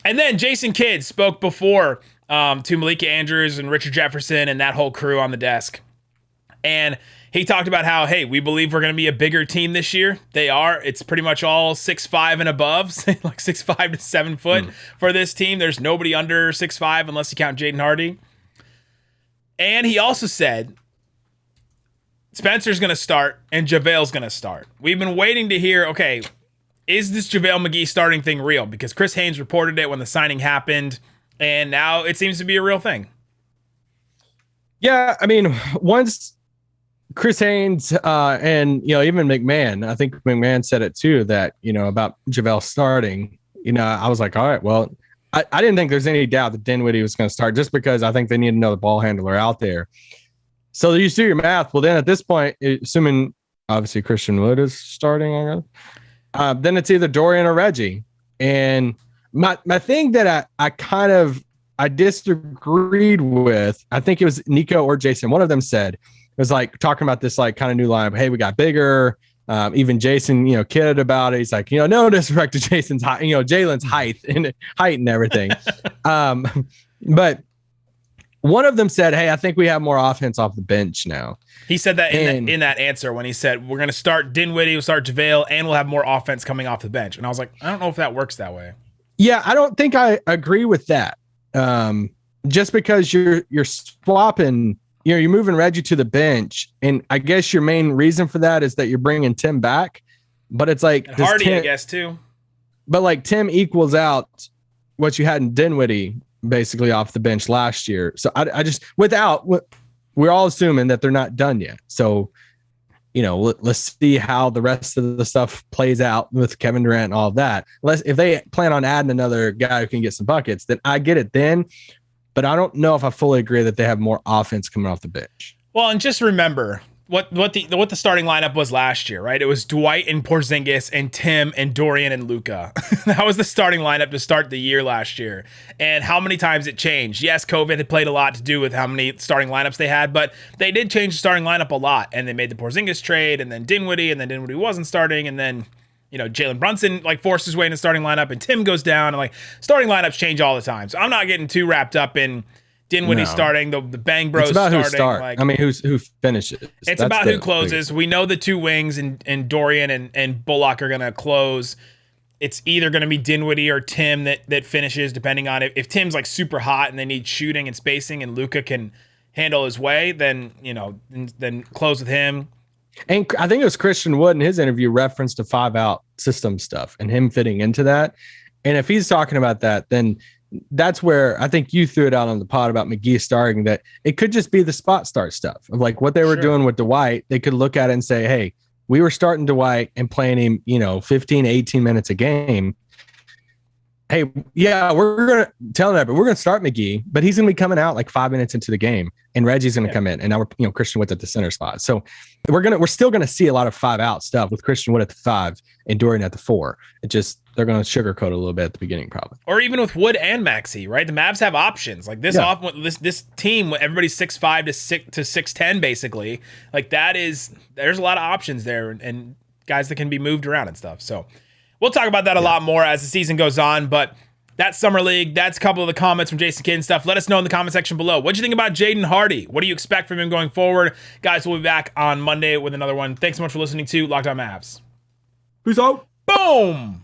And then Jason Kidd spoke before to Malika Andrews and Richard Jefferson and that whole crew on the desk. And he talked about how, hey, we believe we're going to be a bigger team this year. They are. It's pretty much all 6'5" and above, like 6'5" to 7 foot for this team. There's nobody under 6'5" unless you count Jaden Hardy. And he also said Spencer's going to start and JaVale's going to start. We've been waiting to hear, okay, is this JaVale McGee starting thing real? Because Chris Haynes reported it when the signing happened, and now it seems to be a real thing. Yeah, I mean, once Chris Haynes and, even McMahon, I think McMahon said it too, that, about JaVale starting, I was like, all right, well, I didn't think there's any doubt that Dinwiddie was going to start just because I think they need another ball handler out there. So you do your math. Well, then at this point, assuming obviously Christian Wood is starting, then it's either Dorian or Reggie. And my thing that I disagreed with, I think it was Nico or Jason. One of them said, it was like talking about this like kind of new lineup. Hey, we got bigger. Even Jason, kidded about it. He's like, no disrespect to Jason's height, Jalen's height and everything. But one of them said, hey, I think we have more offense off the bench now. He said that in that answer when he said, we're going to start Dinwiddie, we'll start JaVale, and we'll have more offense coming off the bench. And I was like, I don't know if that works that way. Yeah, I don't think I agree with that. Just because you're swapping, you're moving Reggie to the bench, and I guess your main reason for that is that you're bringing Tim back. But it's like and Hardy, I guess too. But like Tim equals out what you had in Dinwiddie basically off the bench last year. So I just we're all assuming that they're not done yet. So let's see how the rest of the stuff plays out with Kevin Durant and all of that. If they plan on adding another guy who can get some buckets, then I get it then. But I don't know if I fully agree that they have more offense coming off the bench. Well, and just remember what the starting lineup was last year, right? It was Dwight and Porzingis and Tim and Dorian and Luka. That was the starting lineup to start the year last year. And how many times it changed? Yes, COVID had played a lot to do with how many starting lineups they had, but they did change the starting lineup a lot. And they made the Porzingis trade, and then Dinwiddie wasn't starting, and then Jalen Brunson forced his way in the starting lineup, and Tim goes down, and starting lineups change all the time. So I'm not getting too wrapped up in Dinwiddie starting, the Bang Bros starting. Who start. Who finishes. It's about who closes. We know the two wings and Dorian and Bullock are going to close. It's either going to be Dinwiddie or Tim that finishes, depending on if Tim's super hot and they need shooting and spacing, and Luka can handle his way, then then close with him. And I think it was Christian Wood in his interview referenced to 5-out system stuff and him fitting into that. And if he's talking about that, then that's where I think you threw it out on the pod about McGee starting, that it could just be the spot start stuff of what they were doing with Dwight. They could look at it and say, hey, we were starting Dwight and playing him, 15, 18 minutes a game. Hey, yeah, we're going to tell them that, but we're going to start McGee, but he's going to be coming out 5 minutes into the game, and Reggie's going to come in, and now we're, Christian Wood at the center spot. So we're still going to see a lot of 5-out stuff with Christian Wood at the 5 and Dorian at the 4. It just, they're going to sugarcoat a little bit at the beginning, probably. Or even with Wood and Maxey, right? The Mavs have options. This team, everybody's 6'5" to 6'10", basically. There's a lot of options there, and guys that can be moved around and stuff. So we'll talk about that a lot more as the season goes on, but that's Summer League. That's a couple of the comments from Jason Kidd and stuff. Let us know in the comment section below. What do you think about Jaden Hardy? What do you expect from him going forward? Guys, we'll be back on Monday with another one. Thanks so much for listening to Locked On Mavs. Peace out. Boom!